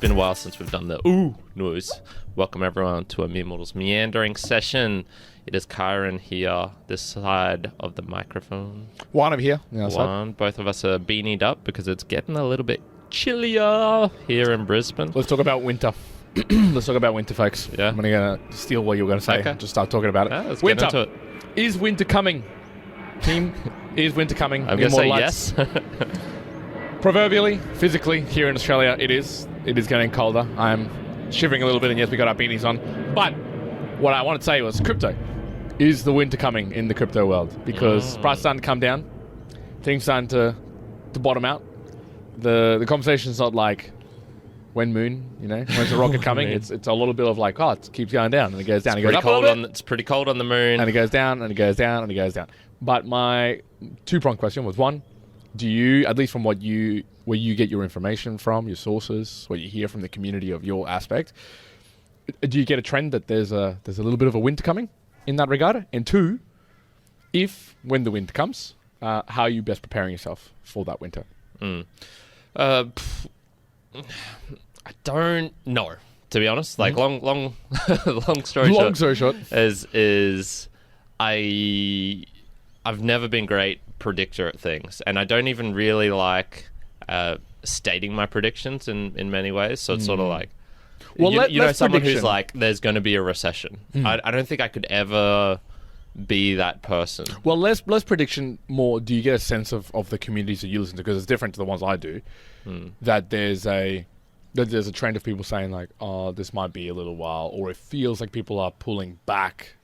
been a while since we've done the ooh noise. Welcome everyone to a Mere Mortals Meandering session. It is Kyron here, this side of the microphone. Juan over here. Juan. Both of us are beanied up because it's getting a little bit chillier here in Brisbane. Let's talk about winter. Let's talk about winter, folks. Yeah. I'm going to steal what you were going to say. Okay. Just start talking about it. Yeah, let's winter. get into it. Is winter coming? Team, is winter coming? I'm going to say yes. Proverbially, physically, here in Australia, it is. It is getting colder. I'm shivering a little bit, and yes, we got our beanies on. But what I wanted to say was crypto. Is the winter coming in the crypto world? Because prices starting to come down. Things starting to bottom out. The conversation's not like, when moon, when's the rocket coming? It's a little bit of like, it keeps going down, and it goes down. It goes up a little bit. It's pretty cold on the moon. And it goes down, and it goes down, and it goes down. But my two-pronged question was, one, do you, at least from where you get your information from, your sources, what you hear from the community of your aspect, do you get a trend that there's a little bit of a winter coming in that regard? And two, when the winter comes, how are you best preparing yourself for that winter? I don't know, to be honest. Like long story short. Long story short is I've never been great predictor at things, and I don't even really like stating my predictions in many ways. So it's sort of like, someone who's like, there's going to be a recession. I don't think I could ever be that person. Well, less prediction, more do you get a sense of the communities that you listen to, because it's different to the ones I do, that there's a trend of people saying like, oh, this might be a little while, or it feels like people are pulling back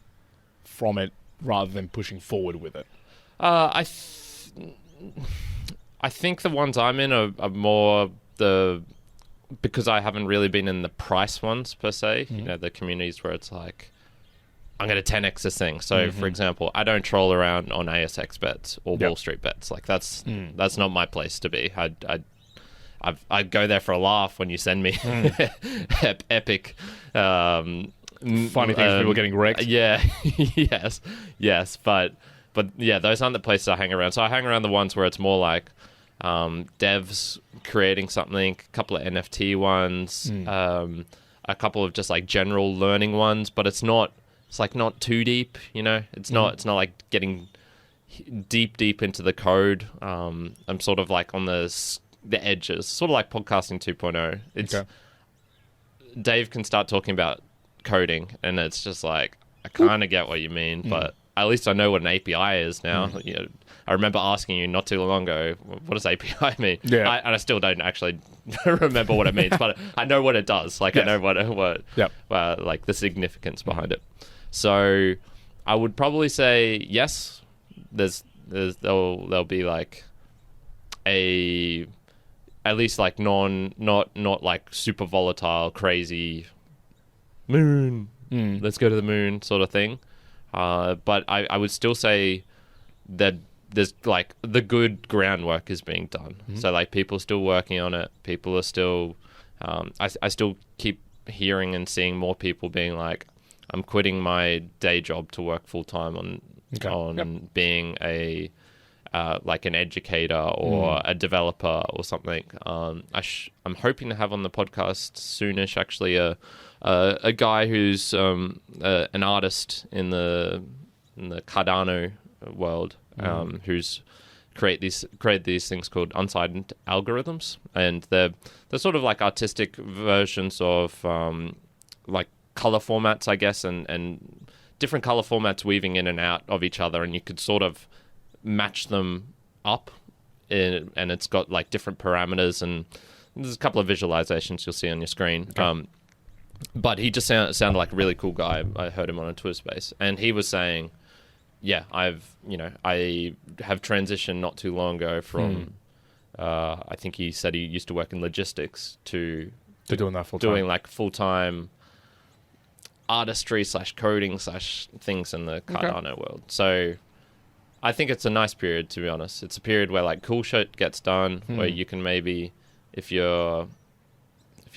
from it rather than pushing forward with it. I think the ones I'm in are more because I haven't really been in the price ones per se, the communities where it's like, I'm going to 10x this thing. So, for example, I don't troll around on ASX bets or Wall Street bets. Like that's not my place to be. I go there for a laugh when you send me epic funny things, people getting wrecked. Yeah, yes, but yeah, those aren't the places I hang around. So I hang around the ones where it's more like devs creating something, a couple of NFT ones, a couple of just like general learning ones, but it's not too deep, It's not like getting deep into the code. I'm sort of like on the edges, sort of like podcasting 2.0. It's Dave can start talking about coding, and it's just like, I kind of get what you mean, but at least I know what an API is now. I remember asking you not too long ago, what does API mean? Yeah. And I still don't actually remember what it means, but I know what it does. Like, I know what like the significance behind it. So I would probably say yes. There'll be like at least like not like super volatile, crazy moon. Let's go to the moon sort of thing. But I would still say that there's like the good groundwork is being done. So like people are still working on it. People are still. I still keep hearing and seeing more people being like, I'm quitting my day job to work full time on being a like an educator or a developer or something. I'm hoping to have on the podcast soonish actually a guy who's an artist in the Cardano world, who's created these things called unsigned algorithms, and they're sort of like artistic versions of like color formats, I guess, and different color formats weaving in and out of each other, and you could sort of match them up, and it's got like different parameters, and there's a couple of visualizations you'll see on your screen. But he just sounded like a really cool guy. I heard him on a Twitter space, and he was saying, I have transitioned not too long ago from I think he said he used to work in logistics to doing that full time. Doing like full-time artistry / coding / things in the Cardano world. So I think it's a nice period, to be honest. It's a period where like cool shit gets done, where you can maybe, if you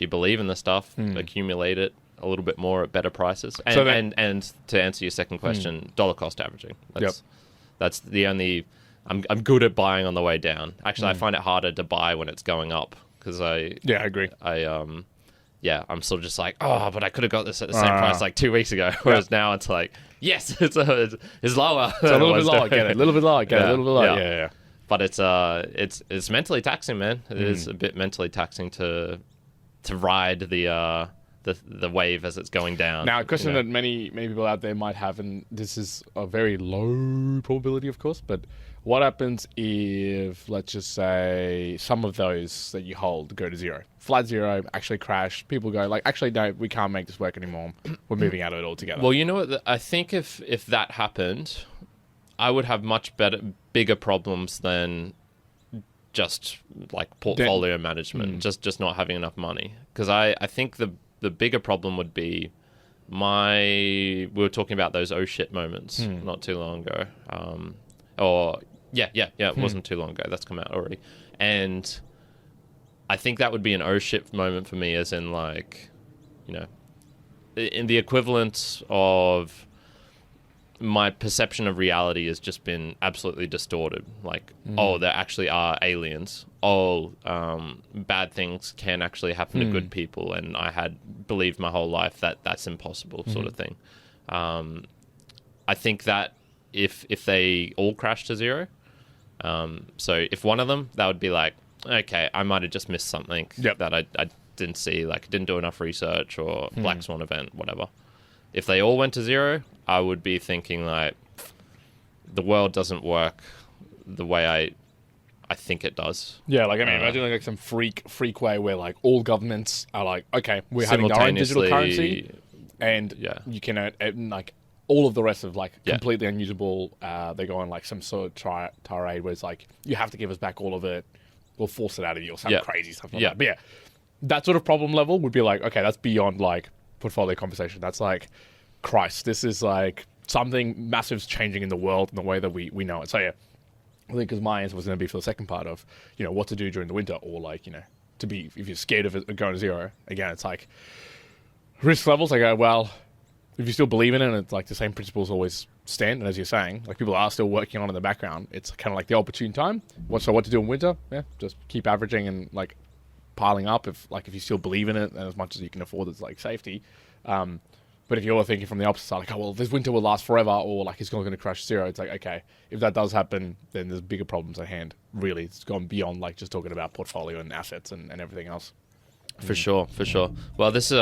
believe in the stuff, accumulate it a little bit more at better prices. And and to answer your second question, dollar cost averaging. That's the only. I'm good at buying on the way down. Actually, I find it harder to buy when it's going up because I agree. yeah, I'm sort of just like, oh, but I could have got this at the same price like 2 weeks ago. Whereas now it's like, yes, it's lower. It's a little bit lower. Get it. A little bit lower. Get it. A little bit lower. Yeah. But it's mentally taxing, man. It is a bit mentally taxing to ride the wave as it's going down. Now, a question that many people out there might have, and this is a very low probability, of course, but what happens if, let's just say, some of those that you hold go to zero? Flat zero, actually crash. People go like, actually, no, we can't make this work anymore. We're moving out of it altogether. Well, you know what? I think if that happened, I would have much bigger problems than just like portfolio management, just not having enough money. Because I think the bigger problem would be we were talking about those oh shit moments not too long ago. It wasn't too long ago. That's come out already. And I think that would be an oh shit moment for me, as in like, in the equivalent of my perception of reality has just been absolutely distorted. Like, oh, there actually are aliens. Oh, bad things can actually happen to good people, and I had believed my whole life that that's impossible, sort of thing. I think that if they all crash to zero, so if one of them, that would be like, okay, I might have just missed something that I didn't see, like didn't do enough research, or black swan event, whatever. If they all went to zero, I would be thinking like, the world doesn't work the way I think it does. Yeah, like, I mean, imagine like some freak way where like all governments are like, okay, we're having our own digital currency, and you can like all of the rest of like completely unusable. They go on like some sort of tirade where it's like, you have to give us back all of it. We'll force it out of you, or some crazy stuff like that. But that sort of problem level would be like, okay, that's beyond like portfolio conversation. That's like, Christ, this is like something massive's changing in the world in the way that we know it. So I think because my answer was going to be for the second part of, what to do during the winter, or like, to be, if you're scared of it going to zero, again, it's like risk levels. I go, well, if you still believe in it, and it's like the same principles always stand, and as you're saying, like people are still working on it in the background, it's kind of like the opportune time. What to do in winter? Yeah, just keep averaging and like piling up if you still believe in it, and as much as you can afford, it's like safety. But if you're thinking from the opposite side, like, oh, well, this winter will last forever, or like it's going to crash zero, it's like, okay, if that does happen, then there's bigger problems at hand. Really, it's gone beyond like just talking about portfolio and assets and everything else. For sure. Well, this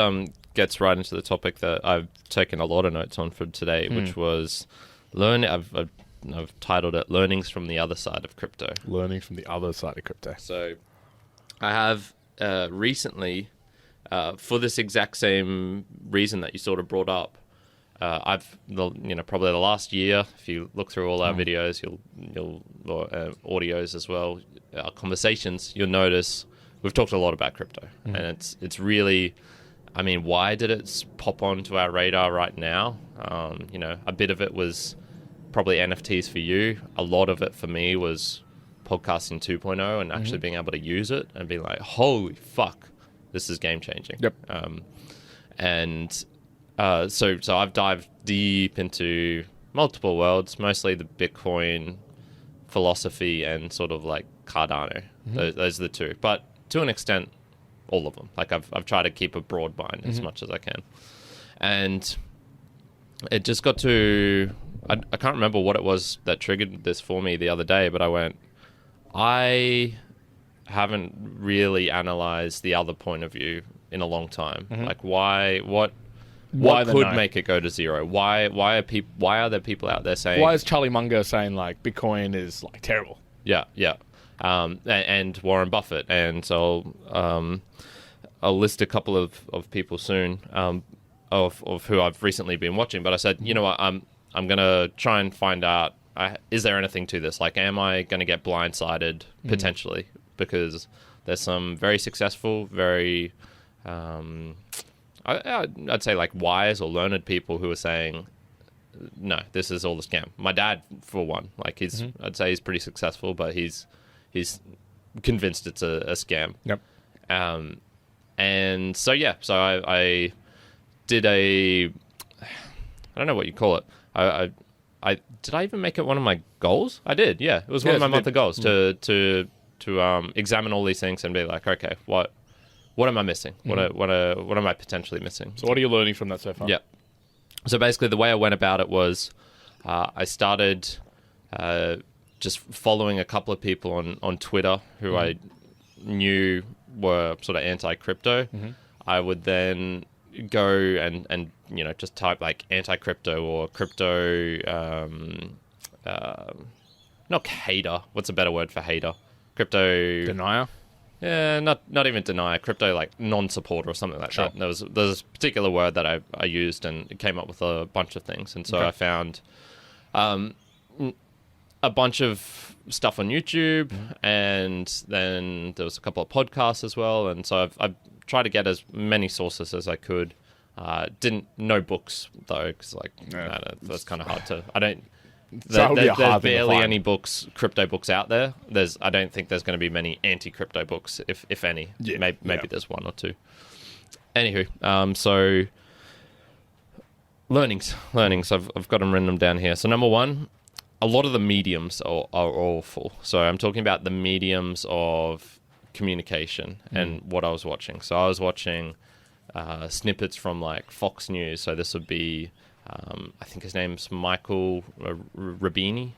gets right into the topic that I've taken a lot of notes on for today, which was I've titled it "Learnings from the Other Side of Crypto." Learnings from the other side of crypto. So, I have recently, for this exact same reason that you sort of brought up, probably the last year, if you look through all our videos, you'll audios as well, our conversations, you'll notice we've talked a lot about crypto, and it's really, I mean, why did it pop onto our radar right now? A bit of it was probably NFTs for you. A lot of it for me was podcasting 2.0 and actually being able to use it and be like, holy fuck, this is game changing. Yep. So I've dived deep into multiple worlds, mostly the Bitcoin philosophy and sort of like Cardano. Those are the two, but to an extent, all of them. Like I've tried to keep a broad mind as much as I can, and it just got to, I can't remember what it was that triggered this for me the other day, but I went, I haven't really analyzed the other point of view in a long time. Like what could make it go to zero? Why are there people out there saying, why is Charlie Munger saying like Bitcoin is like terrible? And Warren Buffett, and so I'll list a couple of people soon of who I've recently been watching. But I said, you know what, I'm gonna try and find out, is there anything to this? Like, am I going to get blindsided potentially? Because there's some very successful, very I'd say like wise or learned people who are saying, no, this is all a scam. My dad, for one, like I'd say he's pretty successful, but he's convinced it's a scam. Yep. And so I did I don't know what you call it. I did I even make it one of my goals? I did. Yeah, it was one of my monthly goals to examine all these things and be like, okay, what what am I missing? What am I potentially missing? So what are you learning from that so far? Yeah. So basically, the way I went about it was I started just following a couple of people on Twitter who I knew were sort of anti-crypto. I would then go and just type like anti-crypto or crypto, not hater. What's a better word for hater? Crypto Denier? Yeah, not even denier. Crypto like non-supporter or something like that. There's a particular word that I used, and it came up with a bunch of things. And so I found a bunch of stuff on YouTube, and then there was a couple of podcasts as well. And so I've tried to get as many sources as I could. No books though, because that's kind of hard to. I don't. There's barely any crypto books out there. I don't think there's going to be many anti-crypto books, if any. Yeah. Maybe there's one or two. Anywho, so learnings. I've got them written down here. So number one, a lot of the mediums are awful. So I'm talking about the mediums of communication and what I was watching. So I was watching snippets from like Fox News. So this would be. I think his name's Michael Rabini,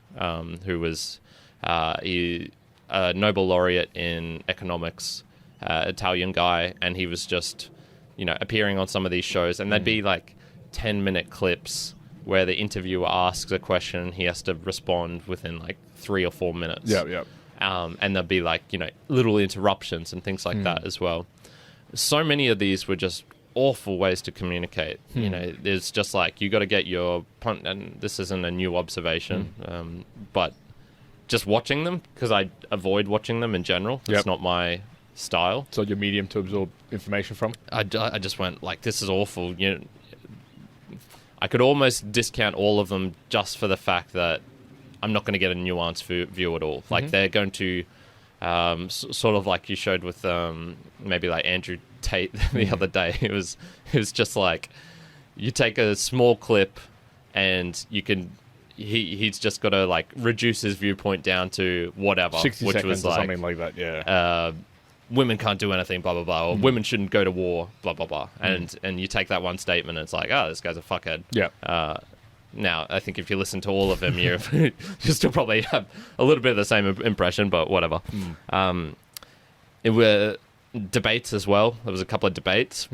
who was a Nobel laureate in economics, Italian guy, and he was just, appearing on some of these shows, and they'd be like 10-minute clips where the interviewer asks a question, he has to respond within like 3 or 4 minutes. Yeah. And there'd be like, little interruptions and things like that as well. So many of these were just awful ways to communicate. There's just like you got to get your punt, and this isn't a new observation, but just watching them, because I avoid watching them in general. It's not my style. So your medium to absorb information from. I just went like, this is awful. I could almost discount all of them just for the fact that I'm not going to get a nuanced view at all. Like they're going to sort of like you showed with maybe like Andrew Tate the other day. It was just like you take a small clip and you can he's just got to like reduce his viewpoint down to whatever, 60 which seconds was or like something like that. Women can't do anything, blah blah blah, or women shouldn't go to war, blah blah blah. And you take that one statement and it's like, oh, this guy's a fuckhead. Now, I think if you listen to all of them, you still probably have a little bit of the same impression, but whatever. It were debates as well. There was a couple of debates.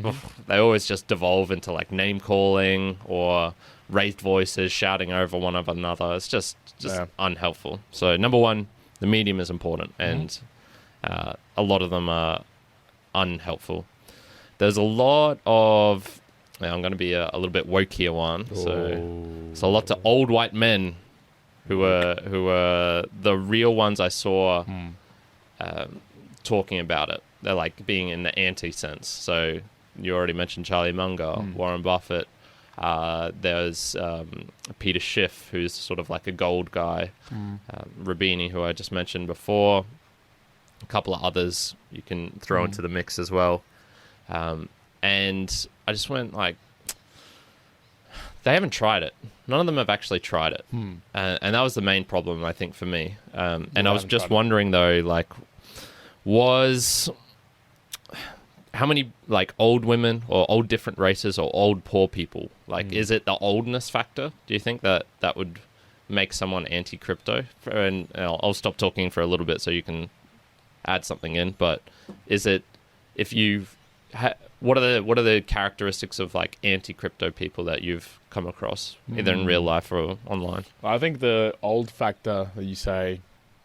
They always just devolve into like name calling or raised voices shouting over one of another. It's just unhelpful. So number one, the medium is important, and a lot of them are unhelpful. There's a lot of... Now, I'm going to be a little bit woke here, Juan. So lots of old white men who were the real ones I saw talking about it. They're like being in the anti-sense. So you already mentioned Charlie Munger, Warren Buffett. There's Peter Schiff, who's sort of like a gold guy. Rabini, who I just mentioned before. A couple of others you can throw into the mix as well. And I just went like, they haven't tried it. None of them have actually tried it. And that was the main problem, I think, for me. And I was just wondering, though, like, how many, like, old women or old different races or old poor people? Like, is it the oldness factor? Do you think that would make someone anti-crypto? And I'll stop talking for a little bit so you can add something in. But is it, if you've... What are the characteristics of like anti-crypto people that you've come across, either in real life or online? I think the old factor that you say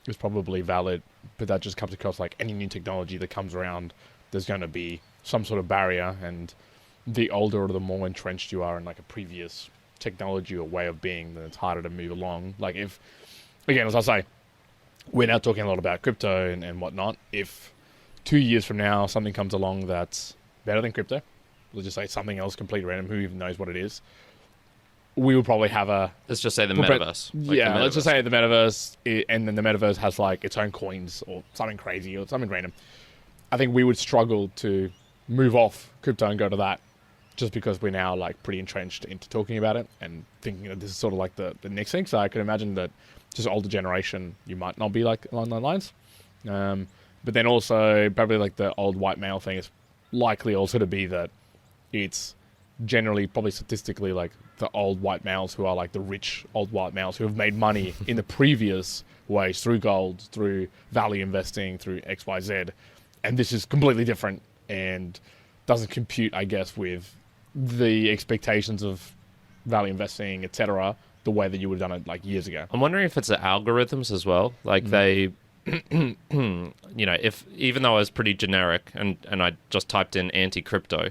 is probably valid, but that just comes across like any new technology that comes around, there's going to be some sort of barrier, and the older or the more entrenched you are in like a previous technology or way of being, then it's harder to move along. Like if, again, as I say, we're now talking a lot about crypto and whatnot. If 2 years from now something comes along that's better than crypto, let's just say something else completely random, who even knows what it is, we will probably have let's just say the metaverse. Let's just say the metaverse, and then the metaverse has like its own coins or something crazy or something random. I think we would struggle to move off crypto and go to that, just because we're now like pretty entrenched into talking about it and thinking that this is sort of like the next thing. So I could imagine that just older generation, you might not be like along those lines. But then also probably like the old white male thing is likely also to be that it's generally, probably statistically, like the old white males who are like the rich old white males who have made money in the previous ways through gold, through value investing, through XYZ. And this is completely different and doesn't compute, I guess, with the expectations of value investing, etc., the way that you would have done it like years ago. I'm wondering if it's the algorithms as well. Like they, you know, if even though I was pretty generic and I just typed in anti-crypto,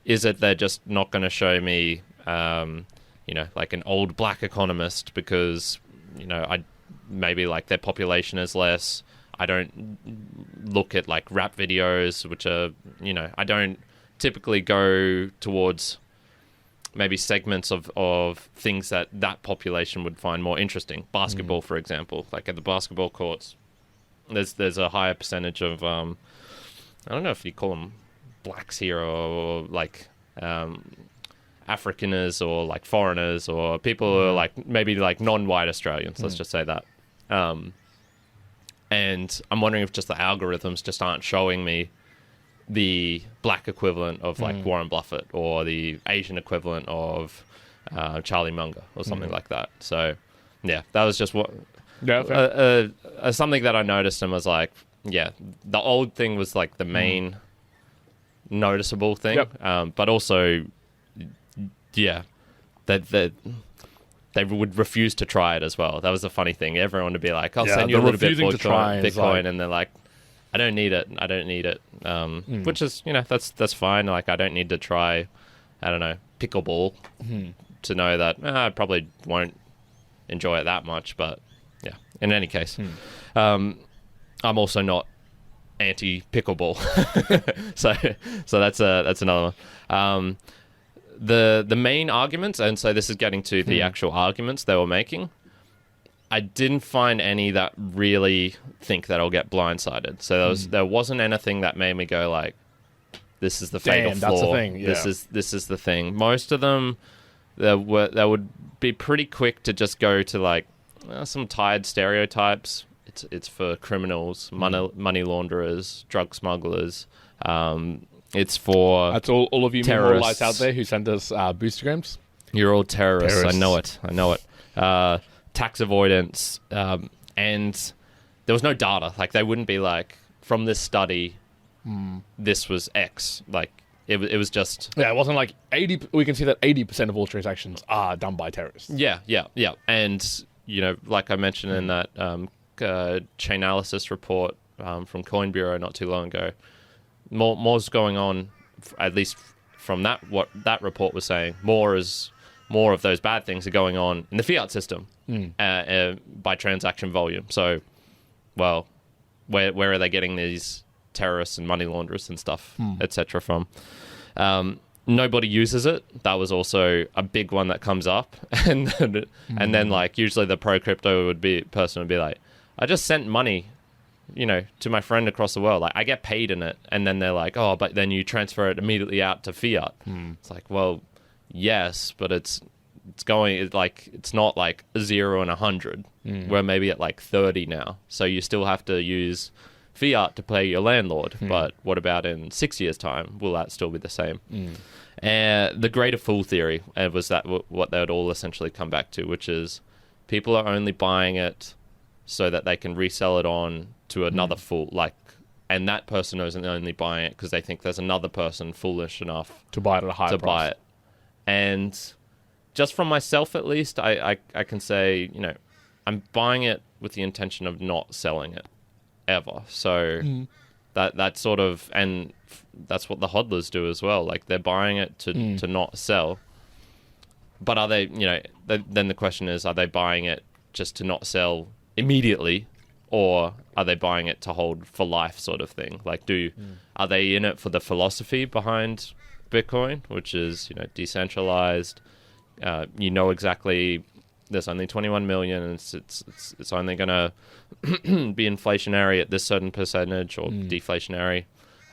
is it they're just not going to show me, you know, like an old black economist because, you know, maybe like their population is less. I don't look at like rap videos, which are, you know, I don't typically go towards maybe segments of things that population would find more interesting. Basketball, for example, like at the basketball courts, there's a higher percentage of, I don't know if you call them blacks here or like Afrikaners or like foreigners or people who are like maybe like non-white Australians, let's just say that. And I'm wondering if just the algorithms just aren't showing me the black equivalent of like Warren Buffett or the Asian equivalent of Charlie Munger or something like that. So yeah, that was just what something that I noticed and was like, yeah, the old thing was like the main noticeable thing, but also yeah, that they would refuse to try it as well. That was the funny thing. Everyone would be like, I'll send you a little bit of Bitcoin, like, and they're like, I don't need it. Which is, you know, that's fine. Like, I don't need to try, I don't know, pickleball to know that I probably won't enjoy it that much. But yeah, in any case, I'm also not anti-pickleball. so that's another one. The main arguments, and so this is getting to the actual arguments they were making, I didn't find any that really think that I'll get blindsided. So there wasn't anything that made me go like, this is the fatal flaw. That's the thing. Yeah. This is the thing. Most of them, they would be pretty quick to just go to like some tired stereotypes. It's for criminals, money launderers, drug smugglers. It's for that's all of you terrorists. Lights out there who send us boostgrams. You're all terrorists. I know it. Tax avoidance, and there was no data. Like they wouldn't be like from this study, this was X. Like it was just it wasn't like 80. We can see that 80% of all transactions are done by terrorists. Yeah. And you know, like I mentioned in that chain analysis report from Coin Bureau not too long ago. More's going on, at least from what that report was saying. More of those bad things are going on in the fiat system by transaction volume. So, well, where are they getting these terrorists and money launderers and stuff, etc. from? Nobody uses it. That was also a big one that comes up, and then like usually the pro crypto person would be like, I just sent money, you know, to my friend across the world. Like I get paid in it, and then they're like, oh, but then you transfer it immediately out to fiat. It's like, well, yes, but it's not like 0 and 100. We're maybe at like 30 now, so you still have to use fiat to pay your landlord. But what about in 6 years' time? Will that still be the same? And the greater fool theory was that what they would all essentially come back to, which is people are only buying it so that they can resell it on to another fool, like, and that person isn't only buying it because they think there's another person foolish enough to buy it at a higher price. Buy it. And just from myself, at least, I can say, you know, I'm buying it with the intention of not selling it ever. So that sort of, and that's what the hodlers do as well. Like they're buying it to not sell. But are they, you know, then the question is, are they buying it just to not sell immediately, or are they buying it to hold for life, sort of thing? Like, are they in it for the philosophy behind Bitcoin, which is, you know, decentralized? You know exactly there's only 21 million, and it's only gonna be inflationary at this certain percentage, or deflationary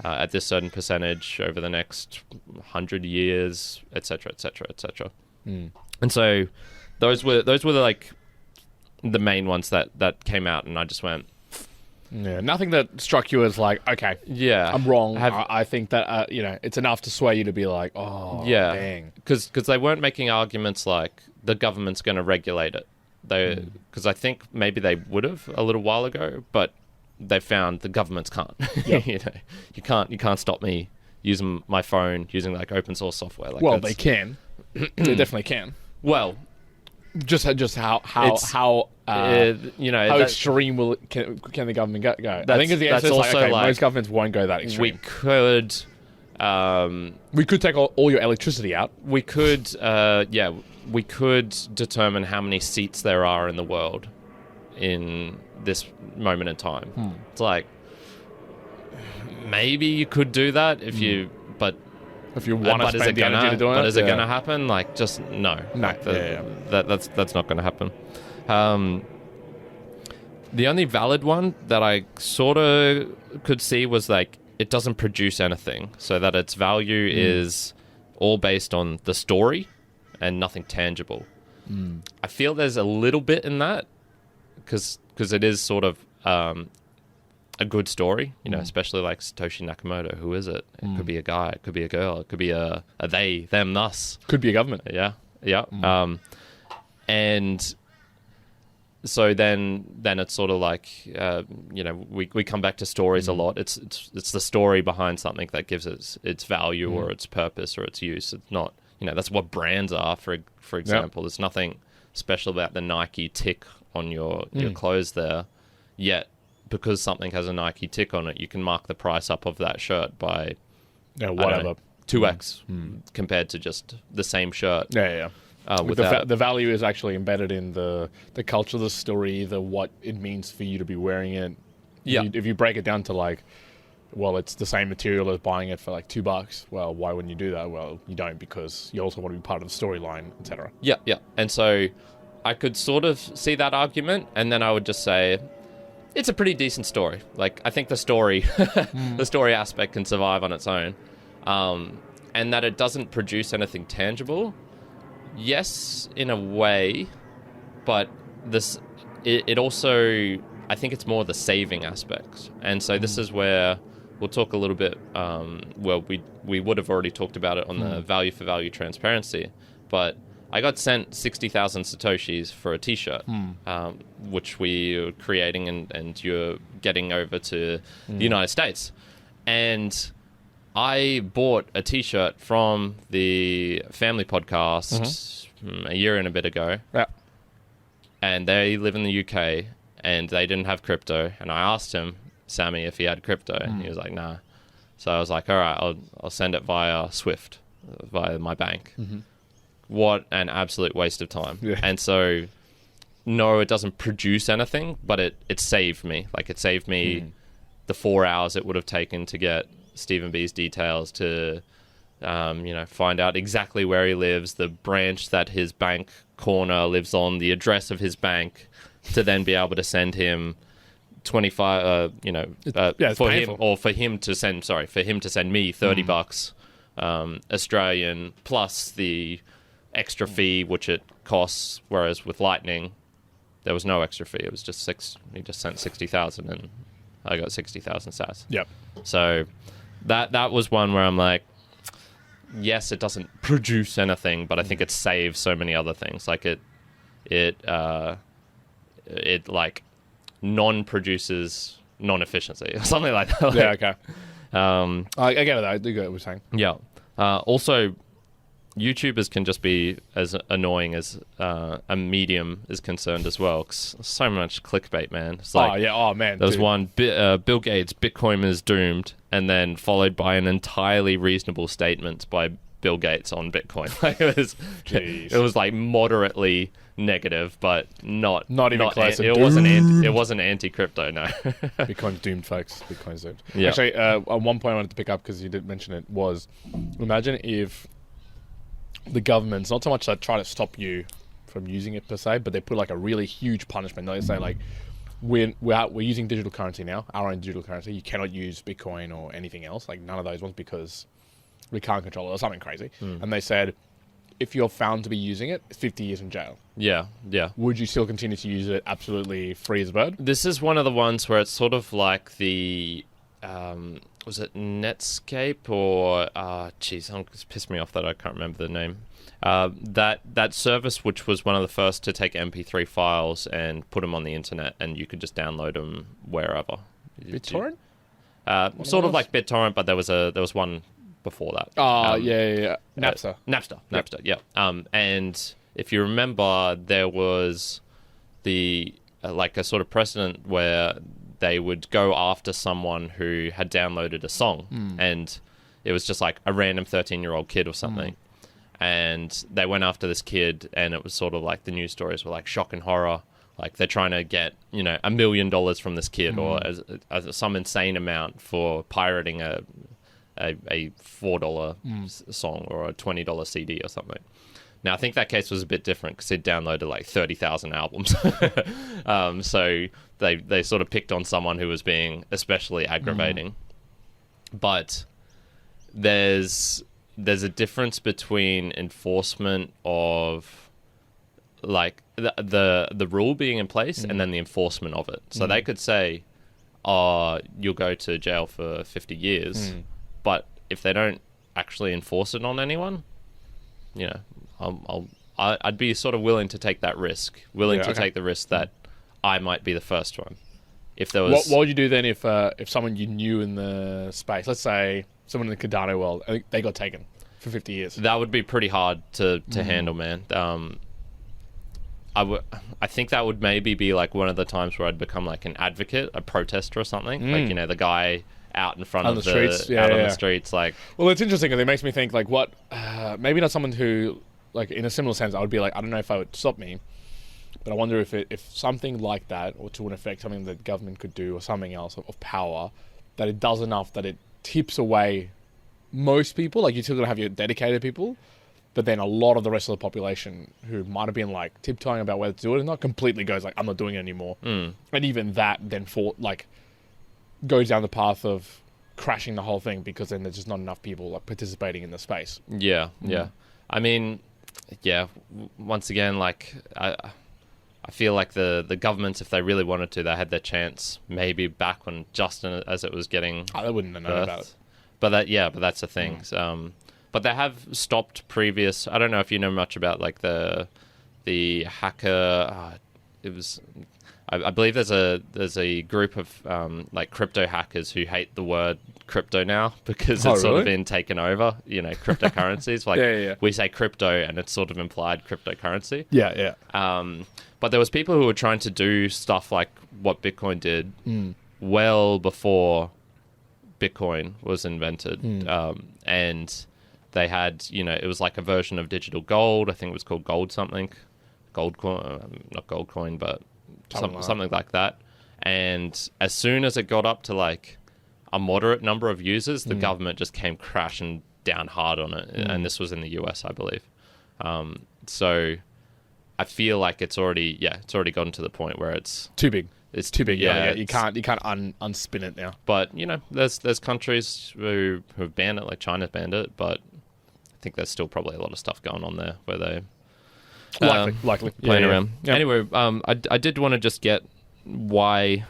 at this certain percentage over the next 100 years, etc., etc., etc. And so those were like the main ones that came out, and I just went, Yeah, nothing that struck you as like, okay, Yeah. I'm wrong. I think that, it's enough to sway you to be like, oh, Yeah. dang. Because they weren't making arguments like the government's going to regulate it. Because I think maybe they would have a little while ago, but they found the governments can't. Yep. You can't stop me using my phone, using like open source software. Like Well, they can. They definitely can. Well, just how extreme can the government go? I think the answer is like, okay, most governments won't go that extreme. We could take all your electricity out. We could, we could determine how many seats there are in the world in this moment in time. It's like, maybe you could do that if you want to spend the energy to do it. But is it going to happen? Like, just no. No. That's not going to happen. The only valid one that I sort of could see was like, it doesn't produce anything, so that its value is all based on the story and nothing tangible. I feel there's a little bit in that because it is sort of a good story, especially like Satoshi Nakamoto. Who is it? It could be a guy, it could be a girl, it could be a they, them, us. Could be a government. Yeah. And so then it's sort of like we come back to stories a lot. It's the story behind something that gives it its value or its purpose or its use. It's not that's what brands are. For example, there's nothing special about the Nike tick on your clothes there. Yet because something has a Nike tick on it, you can mark the price up of that shirt by whatever 2x compared to just the same shirt. The value is actually embedded in the culture, the story, what it means for you to be wearing it. Yeah. If you break it down to like, well, it's the same material as buying it for like $2. Well, why wouldn't you do that? Well, you don't, because you also want to be part of the storyline, etc. Yeah. And so I could sort of see that argument, and then I would just say it's a pretty decent story. Like, I think the story, the story aspect can survive on its own, and that it doesn't produce anything tangible. Yes, in a way, but it also, I think it's more the saving aspect. And so this is where we'll talk a little bit, we would have already talked about it on the value for value transparency, but I got sent 60,000 Satoshis for a t-shirt, which we are creating and you're getting over to the United States. And I bought a t-shirt from the family podcast a year and a bit ago. Yeah. And they live in the UK and they didn't have crypto. And I asked him, Sammy, if he had crypto. And he was like, nah. So I was like, all right, I'll send it via Swift, via my bank. What an absolute waste of time. Yeah. And so, no, it doesn't produce anything, but it saved me. Like, it saved me the 4 hours it would have taken to get Stephen B's details, to find out exactly where he lives, the branch that his bank corner lives on, the address of his bank, to then be able to send him 25 for him to send me $30 Australian plus the extra fee which it costs, whereas with Lightning there was no extra fee. It was just he just sent 60,000 and I got 60,000 sats. Yep. So that was one where I'm like, yes, it doesn't produce anything, but I think it saves so many other things. Like it like non-produces non-efficiency or something like that. Yeah, okay. I get it. I do get what we're saying. Yeah. Also, YouTubers can just be as annoying as a medium is concerned as well. 'Cause so much clickbait, man. It's like, man. There was one, Bill Gates, Bitcoin is doomed, and then followed by an entirely reasonable statement by Bill Gates on Bitcoin. Like, it was like moderately negative, but not even close. It wasn't anti-crypto, no. Bitcoin's doomed, folks. Bitcoin's doomed. Yeah. Actually, at one point I wanted to pick up, because you did mention it, was imagine if the government's not so much that try to stop you from using it per se, but they put like a really huge punishment. They say like, we're using digital currency now, our own digital currency. You cannot use Bitcoin or anything else, like none of those ones, because we can't control it or something crazy. And they said, if you're found to be using it, 50 years in jail. Yeah. Would you still continue to use it absolutely free as a bird? This is one of the ones where it's sort of like the... was it Netscape or... it's pissed me off that I can't remember the name. That service, which was one of the first to take MP3 files and put them on the internet, and you could just download them wherever. BitTorrent? Sort of like BitTorrent, but there was one before that. Yeah. Napster. Napster, yeah. And if you remember, there was the like a sort of precedent where they would go after someone who had downloaded a song, and it was just like a random 13-year-old kid or something. And they went after this kid, and it was sort of like the news stories were like shock and horror. Like they're trying to get, $1 million from this kid or as some insane amount for pirating a $4 song or a $20 CD or something. Now, I think that case was a bit different because he'd downloaded like 30,000 albums. So they sort of picked on someone who was being especially aggravating. But there's a difference between enforcement of like the rule being in place and then the enforcement of it. So they could say, you'll go to jail for 50 years. But if they don't actually enforce it on anyone, I'd be sort of willing to take that risk, take the risk that I might be the first one. If there was, what would you do then if someone you knew in the space, let's say someone in the Cardano world, they got taken for 50 years? That would be pretty hard to handle, man. I think that would maybe be like one of the times where I'd become like an advocate, a protester or something. Like, the guy out in front of the streets, on the streets. Like, well, it's interesting because it makes me think like, what? Maybe not someone who, like, in a similar sense, I would be like, I don't know if I would stop me, but I wonder if something like that, or to an effect, something that government could do, or something else of power, that it does enough that it tips away most people. Like, you're still gonna have your dedicated people, but then a lot of the rest of the population who might have been like tiptoeing about whether to do it or not completely goes like, I'm not doing it anymore. And even that then goes down the path of crashing the whole thing because then there's just not enough people like participating in the space. Yeah. I mean, once again, like I feel like the governments, if they really wanted to, they had their chance maybe back when Justin, as it was getting they wouldn't have known about it. But that's the thing. But they have stopped previous. I don't know if you know much about like the hacker. It was. I believe there's a group of like crypto hackers who hate the word crypto now because it's sort of been taken over. Cryptocurrencies. Like we say crypto and it's sort of implied cryptocurrency. Yeah. But there was people who were trying to do stuff like what Bitcoin did well before Bitcoin was invented, and they had, it was like a version of digital gold. I think it was called gold something, gold coin, not gold coin, but something like that. And as soon as it got up to like a moderate number of users, the government just came crashing down hard on it. And this was in the US, I believe. So I feel like it's already gotten to the point where it's too big. It's too big. Yeah. You can't unspin it now. But there's countries who have banned it, like China's banned it, but I think there's still probably a lot of stuff going on there where they likely playing around. Yep. Anyway, I did want to just get why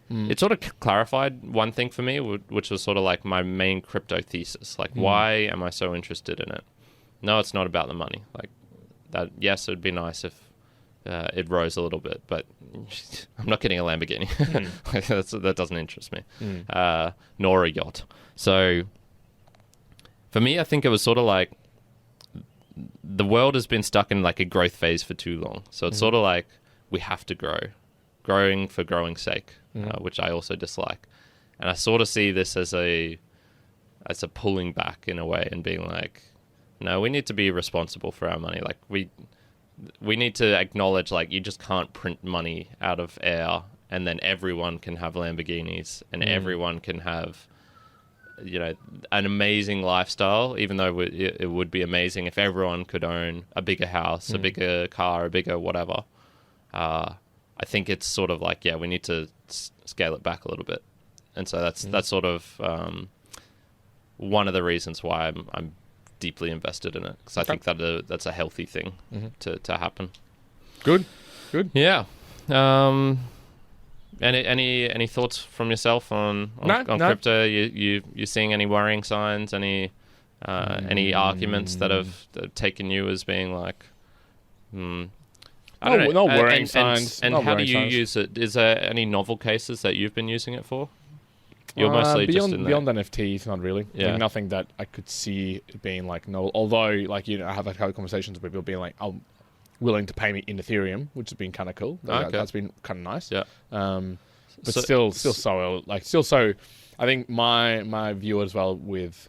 it sort of clarified one thing for me, which was sort of like my main crypto thesis. Like, why am I so interested in it? No, it's not about the money. Like that. Yes, it would be nice if it rose a little bit, but I'm not getting a Lamborghini. That doesn't interest me, nor a yacht. So for me, I think it was sort of like the world has been stuck in like a growth phase for too long. So it's sort of like we have to growing for growing's sake, which I also dislike. And I sort of see this as a pulling back in a way and being like, no, we need to be responsible for our money. Like we need to acknowledge like you just can't print money out of air and then everyone can have Lamborghinis and everyone can have an amazing lifestyle, even though it would be amazing if everyone could own a bigger house, a bigger car, a bigger whatever. I think it's sort of like, we need to scale it back a little bit. And so that's sort of one of the reasons why I'm deeply invested in it, because I think that's a healthy thing to happen. Good. Yeah. Any thoughts from yourself on crypto? You seeing any worrying signs? Any arguments that have taken you as being like, I don't know. No worrying signs. And how do you use it? Is there any novel cases that you've been using it for? You're mostly beyond, just in beyond NFTs, not really. Yeah. I mean, nothing that I could see it being like no. Although, like I have had conversations with people being like, "I'm willing to pay me in Ethereum," which has been kind of cool. That's been kind of nice. Yeah. But still so. I think my view as well with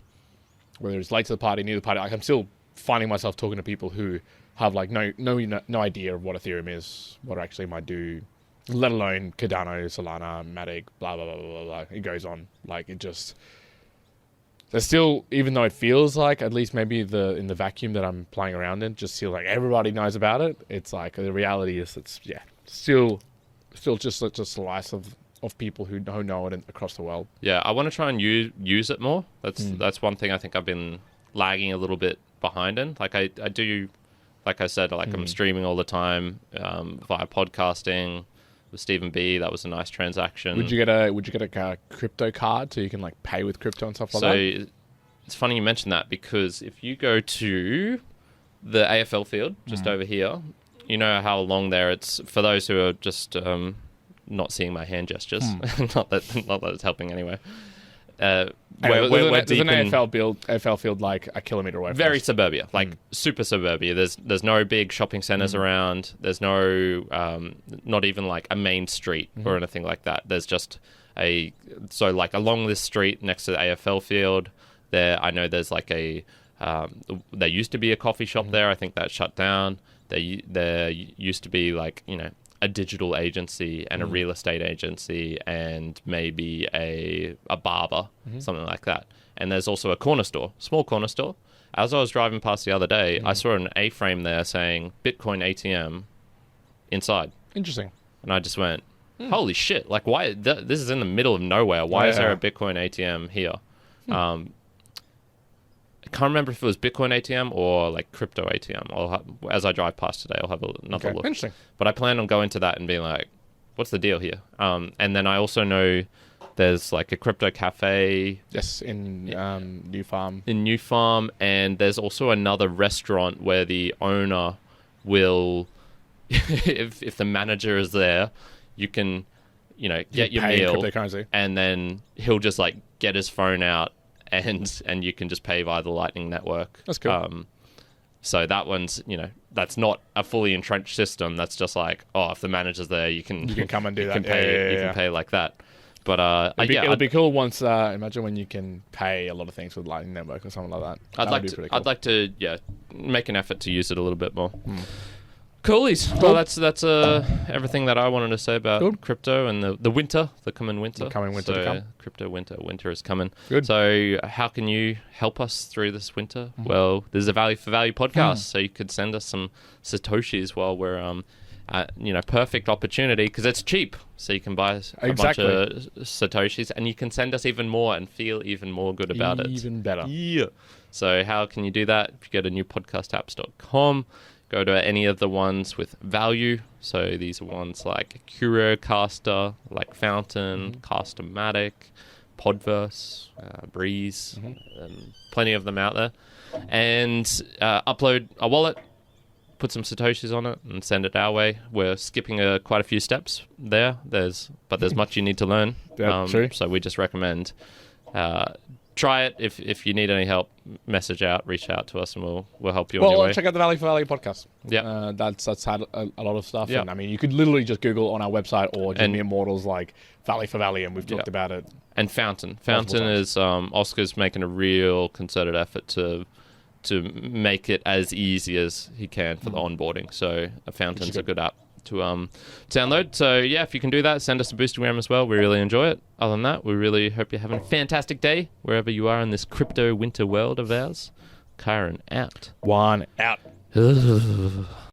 whether it's late to the party, new to the party, like I'm still finding myself talking to people who have like no idea of what Ethereum is, what it actually might do. Let alone Cardano, Solana, Matic, blah, blah, blah, blah, blah. It goes on. Like, it just... There's still, even though it feels like, at least maybe in the vacuum that I'm playing around in, just feels like everybody knows about it. It's like, the reality is still just a slice of people who know it across the world. Yeah, I want to try and use it more. That's one thing I think I've been lagging a little bit behind in. Like, I do... Like I said, I'm streaming all the time via podcasting with Stephen B. That was a nice transaction. Would you get a crypto card so you can like pay with crypto and stuff like that? So it's funny you mentioned that, because if you go to the AFL field just over here, you know how along there it's for those who are just not seeing my hand gestures. not that it's helping anyway. There's an AFL field like a kilometre away from very us. Suburbia, super suburbia. There's no big shopping centres around. There's no not even like a main street or anything like that. There's just along this street next to the AFL field there, I know there's like there used to be a coffee shop there. I think that shut down. There used to be like, a digital agency and a real estate agency and maybe a barber, something like that. And there's also a corner store, small corner store. As I was driving past the other day, I saw an A-frame there saying Bitcoin ATM inside. Interesting. And I just went, holy shit, like why, this is in the middle of nowhere. Why is there a Bitcoin ATM here? I can't remember if it was Bitcoin ATM or like crypto ATM. As I drive past today, I'll have another look. Interesting. But I plan on going to that and being like, what's the deal here? And then I also know there's like a crypto cafe. Yes, in New Farm. In New Farm. And there's also another restaurant where the owner will, if the manager is there, you can, get your meal. Cryptocurrency. And then he'll just like get his phone out and you can just pay via the Lightning Network. That's cool. So that one's, that's not a fully entrenched system. That's just like, if the manager's there, you can come and do that. You can pay like that. But it'll be cool once. Imagine when you can pay a lot of things with Lightning Network or something like that. I'd like to make an effort to use it a little bit more. Coolies. Cool. Well, that's everything that I wanted to say about crypto and the winter, the coming winter. The coming winter to come. Crypto winter is coming. Good. So how can you help us through this winter? Well, there's a Value for Value podcast, so you could send us some Satoshis while we're perfect opportunity because it's cheap. So you can buy a bunch of Satoshis and you can send us even more and feel even more good about it. Even better. Yeah. So how can you do that? If you go to newpodcastapps.com, go to any of the ones with value. So these are ones like Curocaster, like Fountain, Castomatic, Podverse, Breeze, plenty of them out there. And upload a wallet, put some Satoshis on it, and send it our way. We're skipping quite a few steps there. There's much you need to learn. True. So we just recommend try it. If you need any help, reach out to us, and we'll help you on your way. Check out the Value for Value podcast. Yeah, that's had a lot of stuff. Yeah. And I mean, you could literally just Google on our website or Jimmy Immortals like Value for Value, and we've talked about it. And Fountain is Oscar's making a real concerted effort to make it as easy as he can for the onboarding. So Fountain's a good app to download. So yeah, if you can do that, send us a boostgram as well. We really enjoy it. Other than that, we really hope you're having a fantastic day wherever you are in this crypto winter world of ours. Kyron out. Juan out.